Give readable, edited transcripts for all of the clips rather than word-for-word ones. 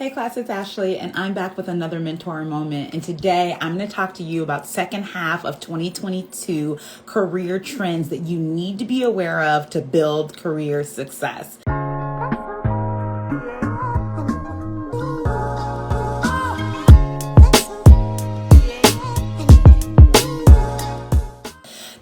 Hey class, it's Ashley and I'm back with another mentor moment. And today I'm going to talk to you about second half of 2022 career trends that you need to be aware of to build career success.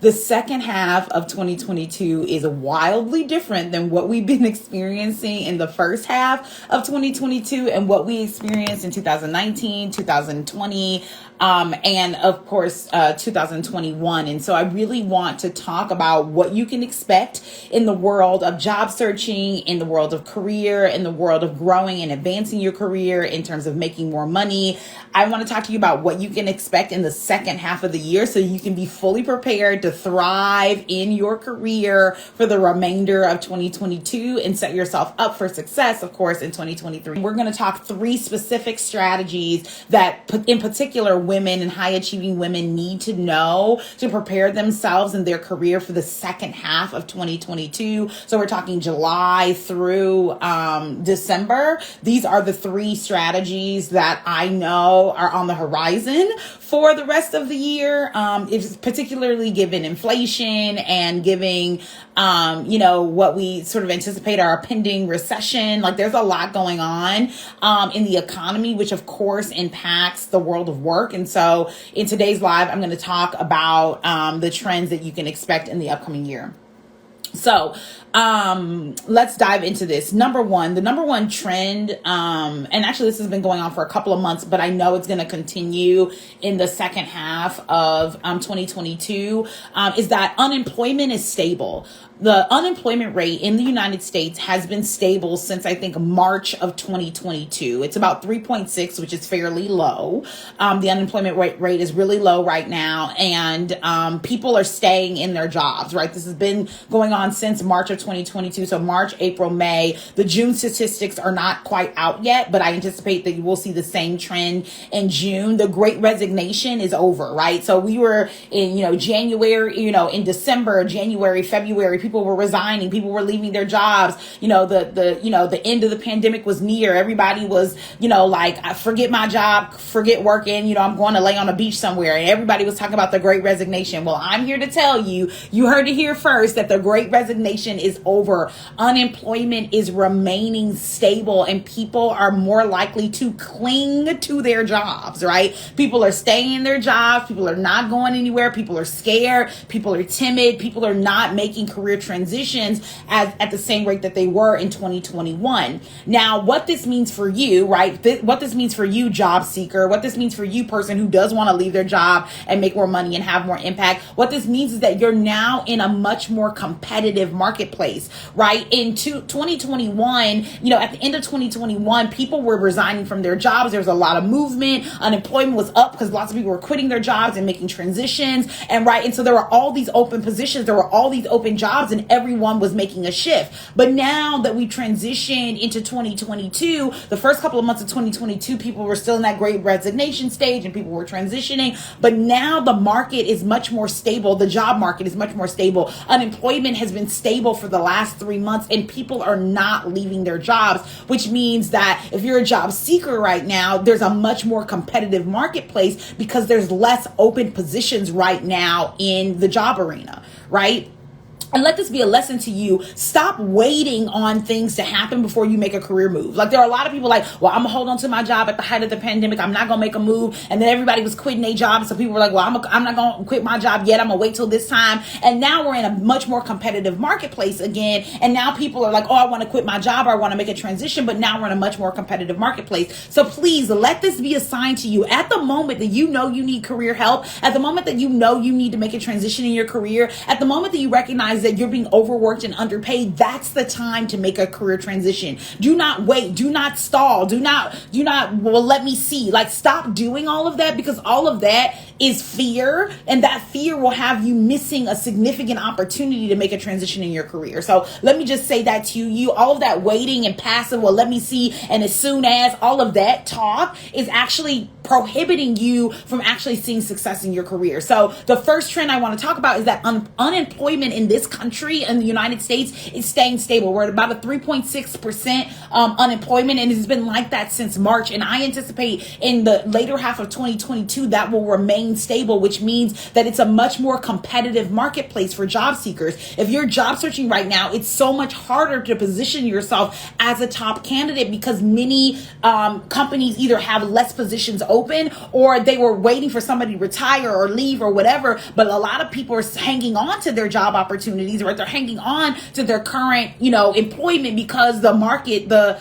The second half of 2022 is wildly different than what we've been experiencing in the first half of 2022 and what we experienced in 2019, 2020, and of course, 2021. And so I really want to talk about what you can expect in the world of job searching, in the world of career, in the world of growing and advancing your career in terms of making more money. I want to talk to you about what you can expect in the second half of the year so you can be fully prepared to thrive in your career for the remainder of 2022 and set yourself up for success, of course, in 2023. We're going to talk 3 specific strategies that in particular women and high achieving women need to know to prepare themselves in their career for the second half of 2022. So we're talking July through December. These are the 3 strategies that I know are on the horizon for the rest of the year. It's particularly given inflation and giving, what we sort of anticipate our pending recession. Like there's a lot going on in the economy, which of course impacts the world of work. And so in today's live, I'm going to talk about the trends that you can expect in the upcoming year. So, let's dive into this. The number one trend, and actually this has been going on for a couple of months, but I know it's going to continue in the second half of 2022, is that unemployment is stable. The unemployment rate in the United States has been stable since I think March of 2022. It's about 3.6, which is fairly low. The unemployment rate is really low right now, and people are staying in their jobs, right? This has been going on since March of 2022. So March, April, May. The June statistics are not quite out yet, but I anticipate that you will see the same trend in June. The Great Resignation is over, right? So we were in, January, in December, January, February, people were resigning, people were leaving their jobs. The end of the pandemic was near. Everybody was, I forget my job, forget working, I'm going to lay on a beach somewhere. And everybody was talking about the Great Resignation. Well, I'm here to tell you, you heard it here first, that the Great Resignation is over. Unemployment is remaining stable and people are more likely to cling to their jobs, right? People are staying in their jobs. People are not going anywhere. People are scared. People are timid. People are not making career transitions at the same rate that they were in 2021. Now, what this means for you, right? What this means for you, job seeker, what this means for you, person who does want to leave their job and make more money and have more impact. What this means is that you're now in a much more competitive marketplace, right? In 2021, at the end of 2021, people were resigning from their jobs. There was a lot of movement. Unemployment was up because lots of people were quitting their jobs and making transitions. And so there were all these open positions. There were all these open jobs and everyone was making a shift. But now that we transitioned into 2022, the first couple of months of 2022, people were still in that Great Resignation stage and people were transitioning. But now the market is much more stable. The job market is much more stable. Unemployment has been stable for the last 3 months and people are not leaving their jobs, which means that if you're a job seeker right now, there's a much more competitive marketplace because there's less open positions right now in the job arena, right? And let this be a lesson to you. Stop waiting on things to happen before you make a career move. Like there are a lot of people like, well, I'm gonna hold on to my job at the height of the pandemic. I'm not gonna make a move. And then everybody was quitting their jobs. So people were like, well, I'm not gonna quit my job yet. I'm gonna wait till this time. And now we're in a much more competitive marketplace again. And now people are like, oh, I want to quit my job or I want to make a transition. But now we're in a much more competitive marketplace. So please let this be a sign to you at the moment that you need career help, at the moment that you need to make a transition in your career, at the moment that you recognize that you're being overworked and underpaid, that's the time to make a career transition. Do not wait. Do not stall. Do not, well, let me see. Like, stop doing all of that because all of that is fear. And that fear will have you missing a significant opportunity to make a transition in your career. So let me just say that to you. All of that waiting and passive, well, let me see. And as soon as all of that talk is actually prohibiting you from actually seeing success in your career. So the first trend I want to talk about is that unemployment in this country and the United States is staying stable. We're at about a 3.6% unemployment, and it's been like that since March. And I anticipate in the later half of 2022 that will remain stable, which means that it's a much more competitive marketplace for job seekers. If you're job searching right now, it's so much harder to position yourself as a top candidate because many companies either have less positions open or they were waiting for somebody to retire or leave or whatever. But a lot of people are hanging on to their job opportunities, right? They're hanging on to their current, employment because the market, the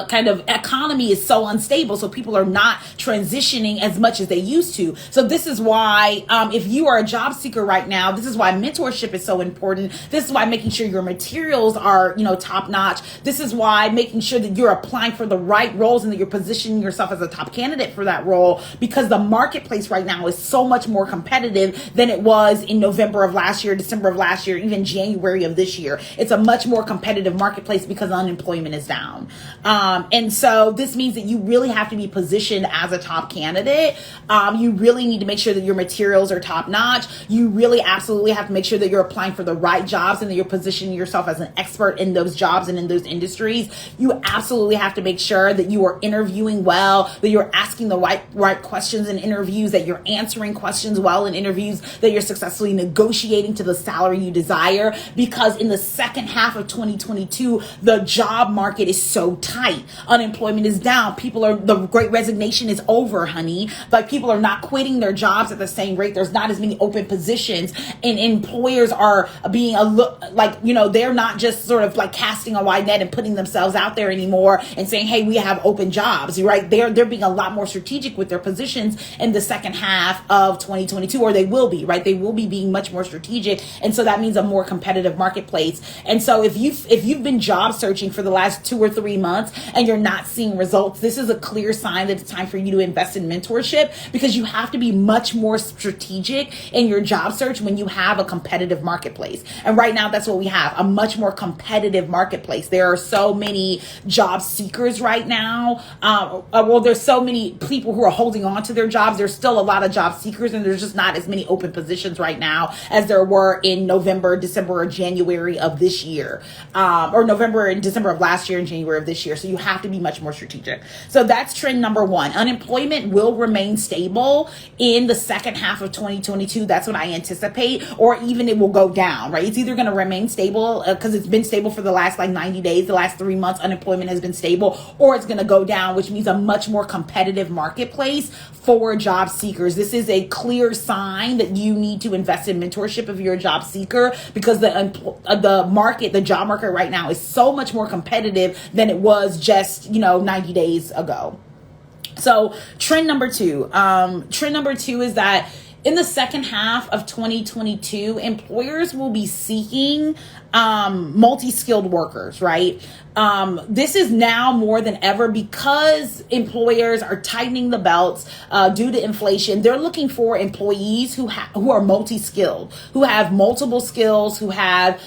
kind of economy is so unstable, so people are not transitioning as much as they used to. So this is why if you are a job seeker right now, this is why mentorship is so important. This is why making sure your materials are top notch. This is why making sure that you're applying for the right roles and that you're positioning yourself as a top candidate for that role, because the marketplace right now is so much more competitive than it was in November of last year, December of last year, even January of this year. It's a much more competitive marketplace because unemployment is down. And so this means that you really have to be positioned as a top candidate. You really need to make sure that your materials are top notch. You really absolutely have to make sure that you're applying for the right jobs and that you're positioning yourself as an expert in those jobs and in those industries. You absolutely have to make sure that you are interviewing well, that you're asking the right questions in interviews, that you're answering questions well in interviews, that you're successfully negotiating to the salary you desire, because in the second half of 2022, the job market is so tight. Unemployment is down. The great resignation is over, honey. Like, people are not quitting their jobs at the same rate. There's not as many open positions, and employers are being they're not just sort of like casting a wide net and putting themselves out there anymore and saying, hey, we have open jobs, right? They're being a lot more strategic with their positions in the second half of 2022, or they will be, right? They will be being much more strategic. And so that means a more competitive marketplace. And so if you've been job searching for the last 2 or 3 months and you're not seeing results, this is a clear sign that it's time for you to invest in mentorship, because you have to be much more strategic in your job search when you have a competitive marketplace. And right now, that's what we have, a much more competitive marketplace. There are so many job seekers right now. There's so many people who are holding on to their jobs. There's still a lot of job seekers, and there's just not as many open positions right now as there were in November, December, or January of this year, or November and December of last year and January of this year. So you have to be much more strategic. So that's trend number one. Unemployment will remain stable in the second half of 2022. That's what I anticipate, or even it will go down, right? It's either going to remain stable because it's been stable for the last 90 days, the last 3 months, unemployment has been stable, or it's going to go down, which means a much more competitive marketplace for job seekers. This is a clear sign that you need to invest in mentorship if you're a job seeker, because the job market right now is so much more competitive than it was just 90 days ago. So trend number two is that in the second half of 2022, employers will be seeking multi-skilled workers, right? This is now more than ever because employers are tightening the belts due to inflation. They're looking for employees who are multi-skilled, who have multiple skills, who have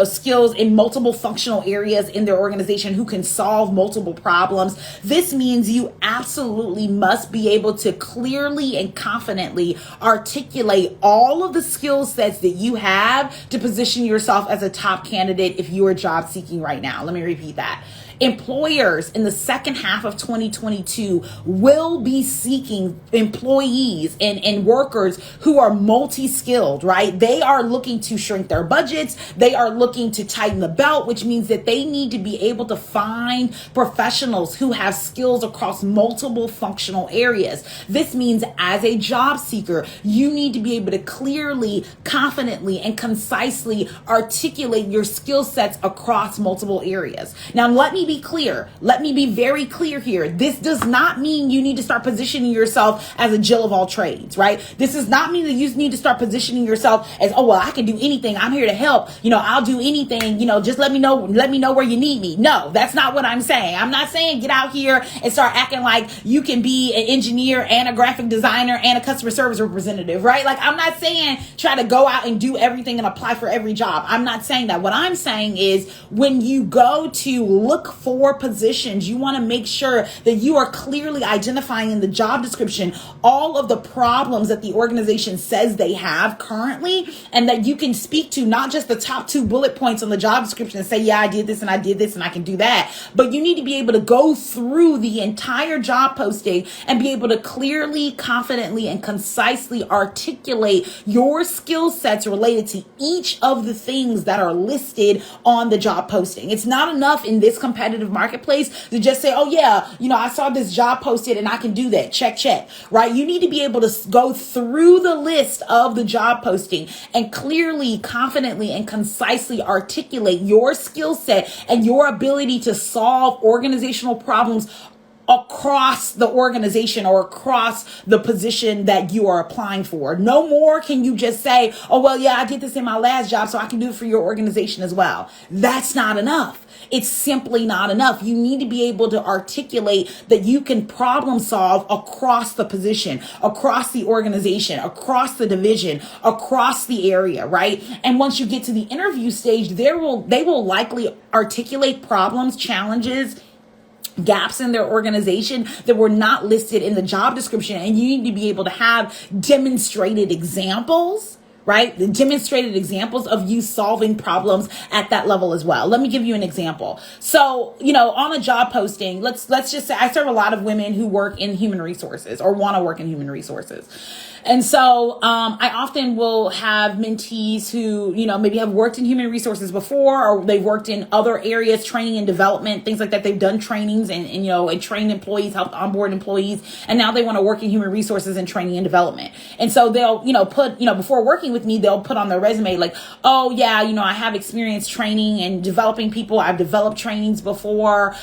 skills in multiple functional areas in their organization, who can solve multiple problems. This means you absolutely must be able to clearly and confidently articulate all of the skill sets that you have to position yourself as a top candidate if you are job seeking right now. Let me repeat that. Employers in the second half of 2022 will be seeking employees and workers who are multi-skilled, right? They are looking to shrink their budgets. They are looking to tighten the belt, which means that they need to be able to find professionals who have skills across multiple functional areas. This means as a job seeker, you need to be able to clearly, confidently, and concisely articulate your skill sets across multiple areas. Now, let me be clear. Let me be very clear here. This does not mean you need to start positioning yourself as a Jill of all trades, right? This does not mean that you need to start positioning yourself as, oh, well, I can do anything. I'm here to help. I'll do anything. Just let me know where you need me. No, that's not what I'm saying. I'm not saying get out here and start acting like you can be an engineer and a graphic designer and a customer service representative, right? Like, I'm not saying try to go out and do everything and apply for every job. I'm not saying that. What I'm saying is when you go to look for positions, you want to make sure that you are clearly identifying in the job description all of the problems that the organization says they have currently, and that you can speak to not just the top 2 bullet points on the job description and say, yeah, I did this and I did this and I can do that. But you need to be able to go through the entire job posting and be able to clearly, confidently, and concisely articulate your skill sets related to each of the things that are listed on the job posting. It's not enough in this competitive marketplace to just say, oh yeah, I saw this job posted and I can do that. Check, right? You need to be able to go through the list of the job posting and clearly, confidently, and concisely articulate your skill set and your ability to solve organizational problems across the organization or across the position that you are applying for. No more can you just say, oh, well, yeah, I did this in my last job, so I can do it for your organization as well. That's not enough. It's simply not enough. You need to be able to articulate that you can problem solve across the position, across the organization, across the division, across the area, right? And once you get to the interview stage, they will likely articulate problems, challenges, gaps in their organization that were not listed in the job description. And you need to be able to have demonstrated examples, right? The demonstrated examples of you solving problems at that level as well. Let me give you an example. So, on a job posting, let's just say I serve a lot of women who work in human resources or want to work in human resources. And so I often will have mentees who, maybe have worked in human resources before, or they've worked in other areas, training and development, things like that. They've done trainings and trained employees, helped onboard employees. And now they want to work in human resources and training and development. And so they'll, put, before working with me, they'll put on their resume like, oh yeah, I have experience training and developing people. I've developed trainings before.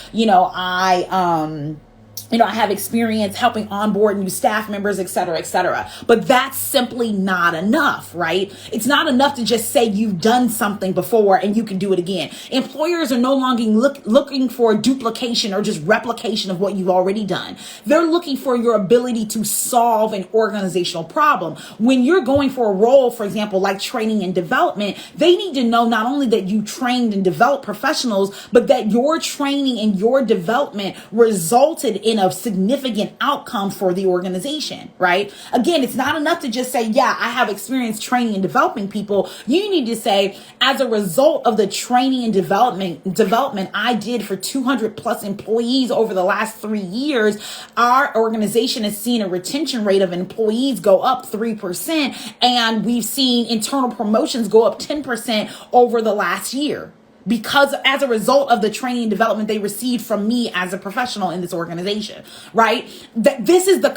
I have experience helping onboard new staff members, et cetera, et cetera. But that's simply not enough, right? It's not enough to just say you've done something before and you can do it again. Employers are no longer looking for duplication or just replication of what you've already done. They're looking for your ability to solve an organizational problem. When you're going for a role, for example, like training and development, they need to know not only that you trained and developed professionals, but that your training and your development resulted in a significant outcome for the organization, right? Again, it's not enough to just say, yeah, I have experience training and developing people. You need to say, as a result of the training and development I did for 200 plus employees over the last 3 years, our organization has seen a retention rate of employees go up 3%, and we've seen internal promotions go up 10% over the last year. Because as a result of the training and development they received from me as a professional in this organization, right? This is the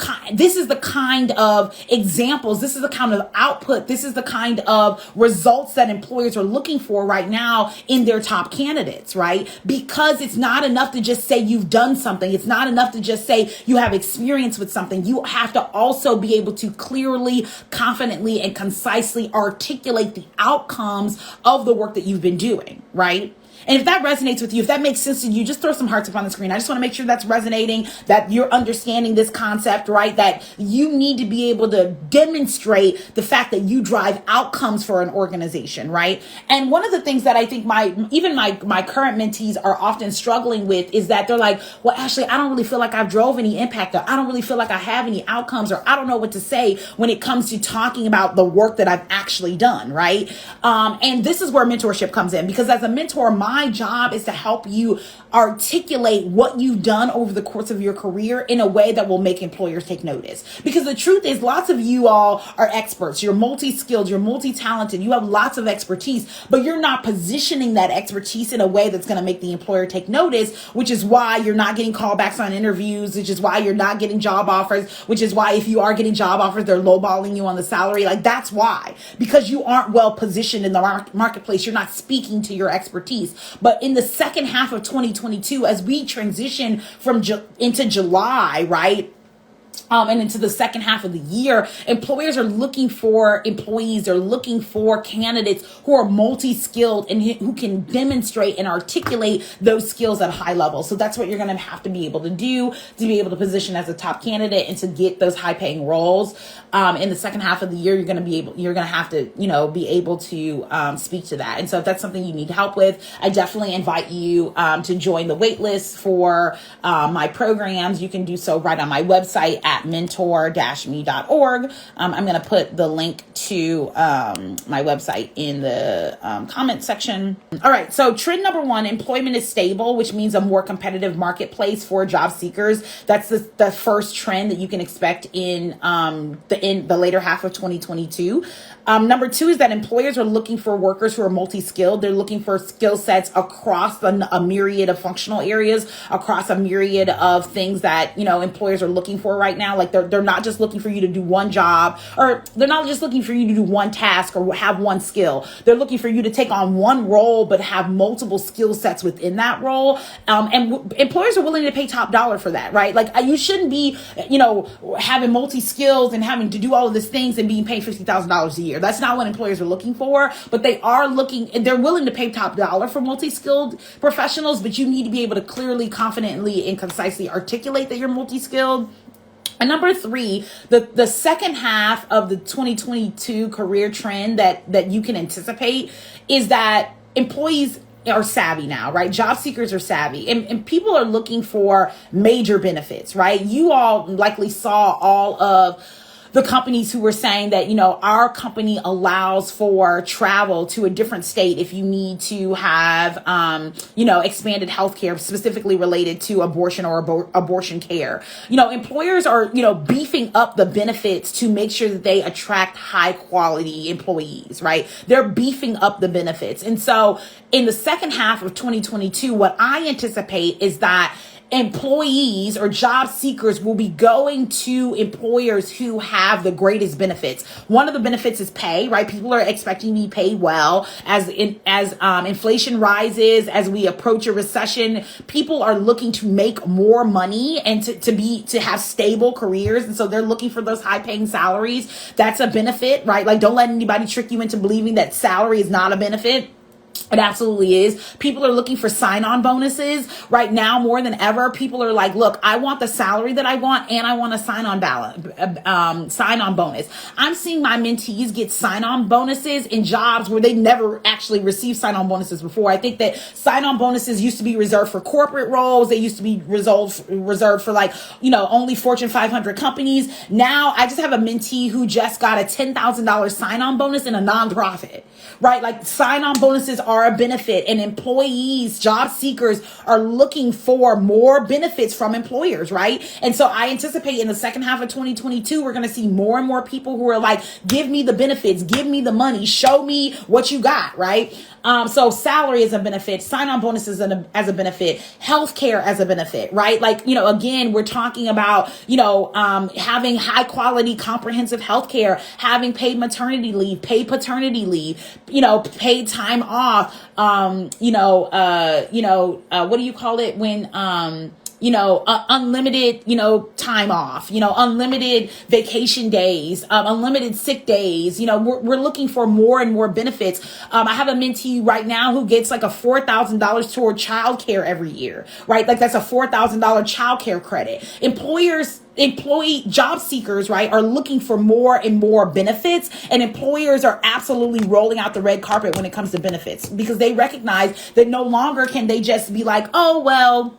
kind of examples. This is the kind of output. This is the kind of results that employers are looking for right now in their top candidates, right? Because it's not enough to just say you've done something. It's not enough to just say you have experience with something. You have to also be able to clearly, confidently, and concisely articulate the outcomes of the work that you've been doing, right? And if that resonates with you, if that makes sense to you, just throw some hearts up on the screen. I just want to make sure that's resonating, that you're understanding this concept, right? That you need to be able to demonstrate the fact that you drive outcomes for an organization, right? And one of the things that I think my current mentees are often struggling with is that they're like, well, Ashley, I don't really feel like I've drove any impact, or I don't really feel like I have any outcomes, or I don't know what to say when it comes to talking about the work that I've actually done, right? And this is where mentorship comes in, because as a mentor, my job is to help you articulate what you've done over the course of your career in a way that will make employers take notice. Because the truth is, lots of you all are experts. You're multi-skilled, you're multi-talented, you have lots of expertise, but you're not positioning that expertise in a way that's going to make the employer take notice, which is why you're not getting callbacks on interviews, which is why you're not getting job offers, which is why if you are getting job offers, they're lowballing you on the salary. Like, that's why. Because you aren't well positioned in the marketplace. You're not speaking to your expertise. But in the second half of 2022, as we transition into July, right? and into the second half of the year, employers are looking for employees. They're looking for candidates who are multi-skilled and who can demonstrate and articulate those skills at a high level. So that's what you're going to have to be able to do to be able to position as a top candidate and to get those high-paying roles. In the second half of the year, you're going to have to, be able to speak to that. And so if that's something you need help with, I definitely invite you to join the wait list for my programs. You can do so right on my website at mentor-me.org. I'm going to put the link to my website in the comment section. All right. So trend number one, employment is stable, which means a more competitive marketplace for job seekers. That's the first trend that you can expect in the later half of 2022. Number two is that employers are looking for workers who are multi-skilled. They're looking for skill sets across a myriad of functional areas, across a myriad of things that, employers are looking for right now. Like they're not just looking for you to do one job, or they're not just looking for you to do one task or have one skill. They're looking for you to take on one role, but have multiple skill sets within that role. And employers are willing to pay top dollar for that, right? Like you shouldn't be, having multi-skills and having to do all of these things and being paid $50,000 a year. That's not what employers are looking for, but they're willing to pay top dollar for multi-skilled professionals, but you need to be able to clearly, confidently, and concisely articulate that you're multi-skilled. And number three, the second half of the 2022 career trend that you can anticipate is that employees are savvy now, right? Job seekers are savvy and people are looking for major benefits, right? You all likely saw all of the companies who were saying that, our company allows for travel to a different state if you need to have, expanded healthcare specifically related to abortion or abortion care. Employers are, beefing up the benefits to make sure that they attract high quality employees, right? They're beefing up the benefits. And so in the second half of 2022, what I anticipate is that employees or job seekers will be going to employers who have the greatest benefits. One of the benefits is pay, right? People are expecting to be paid well as inflation rises, as we approach a recession. People are looking to make more money and to have stable careers, and so they're looking for those high paying salaries. That's a benefit, right? Like, don't let anybody trick you into believing that salary is not a benefit. It absolutely is. People are looking for sign-on bonuses right now more than ever. People are like, look, I want the salary that I want, and I want a sign-on bonus. I'm seeing my mentees get sign-on bonuses in jobs where they never actually received sign-on bonuses before. I think that sign-on bonuses used to be reserved for corporate roles. They used to be reserved for only Fortune 500 companies. Now I just have a mentee who just got a $10,000 sign-on bonus in a nonprofit, right? Like sign-on bonuses are a benefit, and employees, job seekers are looking for more benefits from employers, right? And so I anticipate in the second half of 2022, we're going to see more and more people who are like, give me the benefits, give me the money, show me what you got, right? So salary is a benefit, sign-on bonuses as a benefit, healthcare as a benefit, right? Like, again, we're talking about, having high quality, comprehensive healthcare, having paid maternity leave, paid paternity leave, paid time off, what do you call it when, unlimited, time off, unlimited vacation days, unlimited sick days. We're looking for more and more benefits. I have a mentee right now who gets like a $4,000 toward childcare every year, right? Like that's a $4,000 childcare credit. Job seekers, right, are looking for more and more benefits, and employers are absolutely rolling out the red carpet when it comes to benefits, because they recognize that no longer can they just be like, oh, well,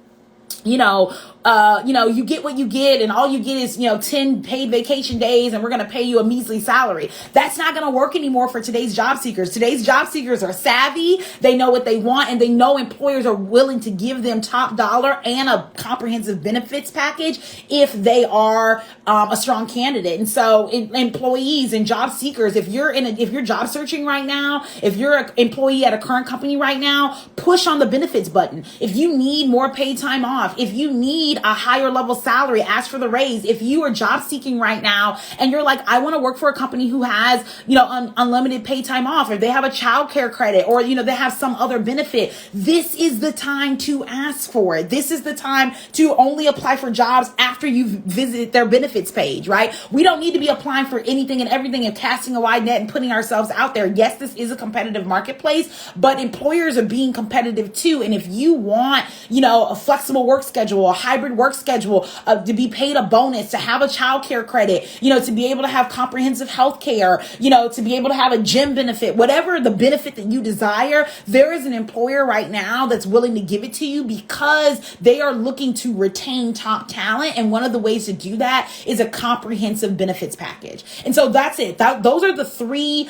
you get what you get, and all you get is, 10 paid vacation days, and we're going to pay you a measly salary. That's not going to work anymore for today's job seekers. Today's job seekers are savvy. They know what they want, and they know employers are willing to give them top dollar and a comprehensive benefits package if they are a strong candidate. And so employees and job seekers, if you're job searching right now, if you're an employee at a current company right now, push on the benefits button. If you need more paid time off, talk. If you need a higher level salary, ask for the raise. If you are job seeking right now and you're like, I want to work for a company who has, unlimited pay time off, or they have a childcare credit, or, they have some other benefit, this is the time to ask for it. This is the time to only apply for jobs after you've visited their benefits page, right? We don't need to be applying for anything and everything and casting a wide net and putting ourselves out there. Yes, this is a competitive marketplace, but employers are being competitive too. And if you want, a flexible work schedule, a hybrid work schedule, to be paid a bonus, to have a childcare credit, to be able to have comprehensive health care, to be able to have a gym benefit, whatever the benefit that you desire, there is an employer right now that's willing to give it to you because they are looking to retain top talent. And one of the ways to do that is a comprehensive benefits package. And so that's it. Those are the three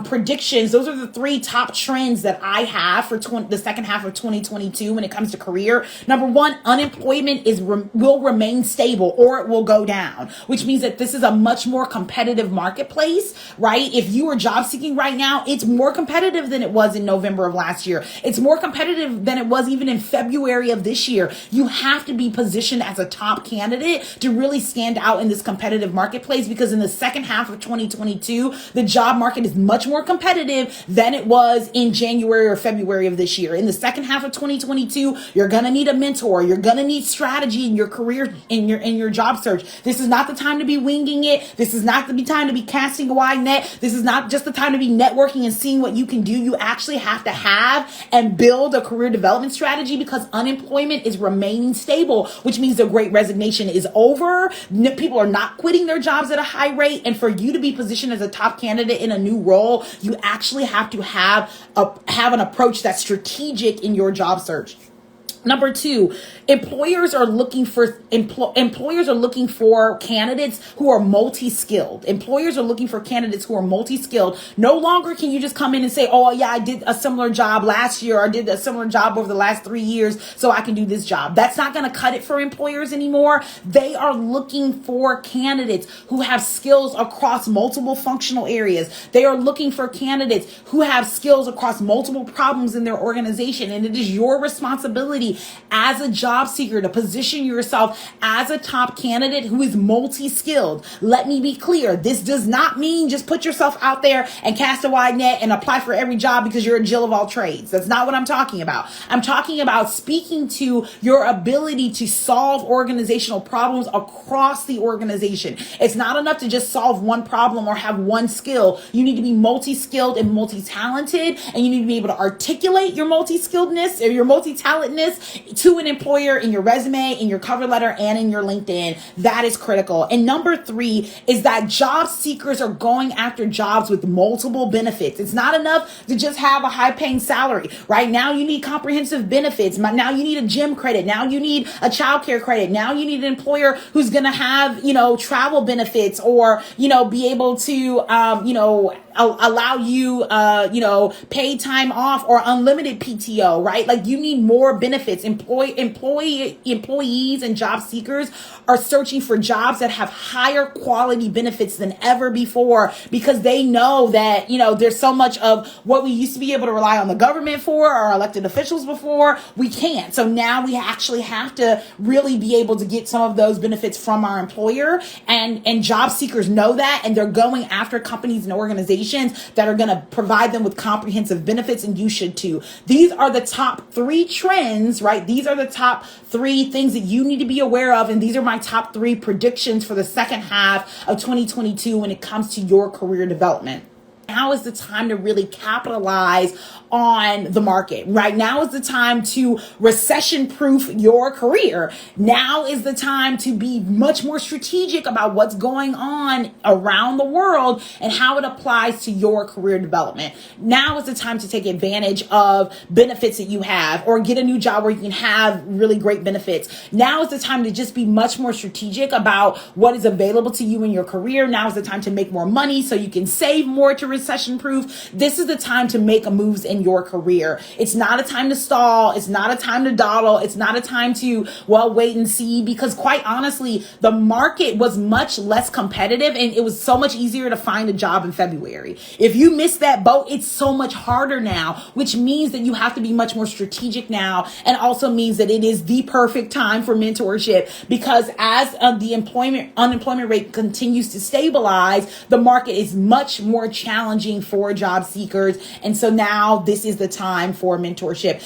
predictions. Those are the three top trends that I have for the second half of 2022 when it comes to career. Number one, unemployment will remain stable or it will go down, which means that this is a much more competitive marketplace, right? If you are job seeking right now, it's more competitive than it was in November of last year. It's more competitive than it was even in February of this year. You have to be positioned as a top candidate to really stand out in this competitive marketplace, because in the second half of 2022, the job market is much more competitive than it was in January or February of this year. In the second half of 2022, you're going to need a mentor. You're going to need strategy in your career, in your job search. This is not the time to be winging it. This is not the time to be casting a wide net. This is not just the time to be networking and seeing what you can do. You actually have to have and build a career development strategy, because unemployment is remaining stable, which means the great resignation is over. People are not quitting their jobs at a high rate. And for you to be positioned as a top candidate in a new role, you actually have to have an approach that's strategic in your job search. Number two, employers are looking for candidates who are multi-skilled. Employers are looking for candidates who are multi-skilled. No longer can you just come in and say, oh yeah, I did a similar job last year, or I did a similar job over the last 3 years, so I can do this job. That's not going to cut it for employers anymore. They are looking for candidates who have skills across multiple functional areas. They are looking for candidates who have skills across multiple problems in their organization. And it is your responsibility as a job seeker to position yourself as a top candidate who is multi-skilled. Let me be clear. This does not mean just put yourself out there and cast a wide net and apply for every job because you're a Jill of all trades. That's not what I'm talking about. I'm talking about speaking to your ability to solve organizational problems across the organization. It's not enough to just solve one problem or have one skill. You need to be multi-skilled and multi-talented, and you need to be able to articulate your multi-skilledness or your multi-talentness to an employer in your resume, in your cover letter, and in your LinkedIn. That is critical. And number three is that job seekers are going after jobs with multiple benefits. It's not enough to just have a high paying salary. Right now you need comprehensive benefits. Now you need a gym credit. Now you need a childcare credit. Now you need an employer who's going to have, travel benefits, or, be able to, allow you, paid time off or unlimited PTO, right? Like, you need more benefits. Employees and job seekers are searching for jobs that have higher quality benefits than ever before, because they know that, there's so much of what we used to be able to rely on the government for, our elected officials before, we can't. So now we actually have to really be able to get some of those benefits from our employer, and job seekers know that, and they're going after companies and organizations that are going to provide them with comprehensive benefits, and you should too. These are the top three trends, right? These are the top three things that you need to be aware of, and these are my top three predictions for the second half of 2022 when it comes to your career development. Now is the time to really capitalize on the market. Right now is the time to recession-proof your career. Now is the time to be much more strategic about what's going on around the world and how it applies to your career development. Now is the time to take advantage of benefits that you have, or get a new job where you can have really great benefits. Now is the time to just be much more strategic about what is available to you in your career. Now is the time to make more money so you can save more to recession proof. This is the time to make moves in your career. It's not a time to stall. It's not a time to dawdle. It's not a time to, well, wait and see, because quite honestly, the market was much less competitive and it was so much easier to find a job in February. If you missed that boat, it's so much harder now, which means that you have to be much more strategic now, and also means that it is the perfect time for mentorship, because as the unemployment rate continues to stabilize, the market is much more challenging for job seekers. And so now this is the time for mentorship.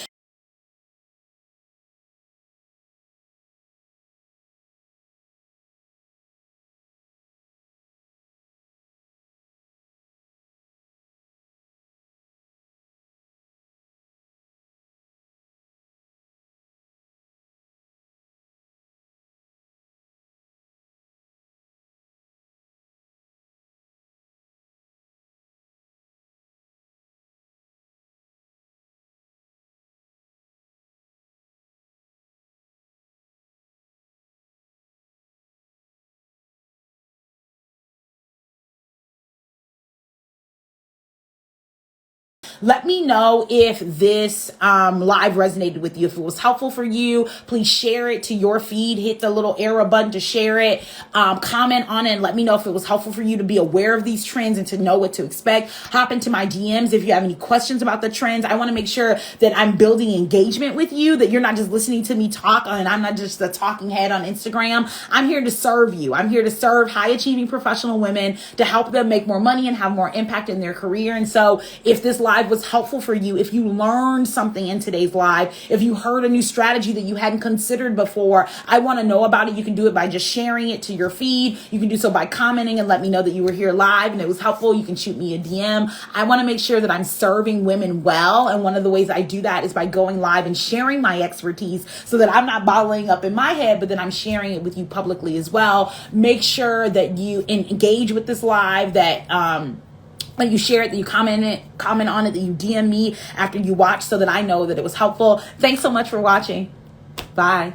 Let me know if this live resonated with you. If it was helpful for you, please share it to your feed. Hit the little arrow button to share it. Comment on it and let me know if it was helpful for you to be aware of these trends and to know what to expect. Hop into my DMs if you have any questions about the trends. I want to make sure that I'm building engagement with you, that you're not just listening to me talk and I'm not just a talking head on Instagram. I'm here to serve you. I'm here to serve high achieving professional women, to help them make more money and have more impact in their career. And so if this live was helpful for you, if you learned something in today's live, if you heard a new strategy that you hadn't considered before, I want to know about it. You can do it by just sharing it to your feed. You can do so by commenting and let me know that you were here live and it was helpful. You can shoot me a DM. I want to make sure that I'm serving women well. And one of the ways I do that is by going live and sharing my expertise, so that I'm not bottling up in my head, but then I'm sharing it with you publicly as well. Make sure that you engage with this live, that you share it, that you comment on it, that you DM me after you watch, so that I know that it was helpful. Thanks so much for watching. Bye.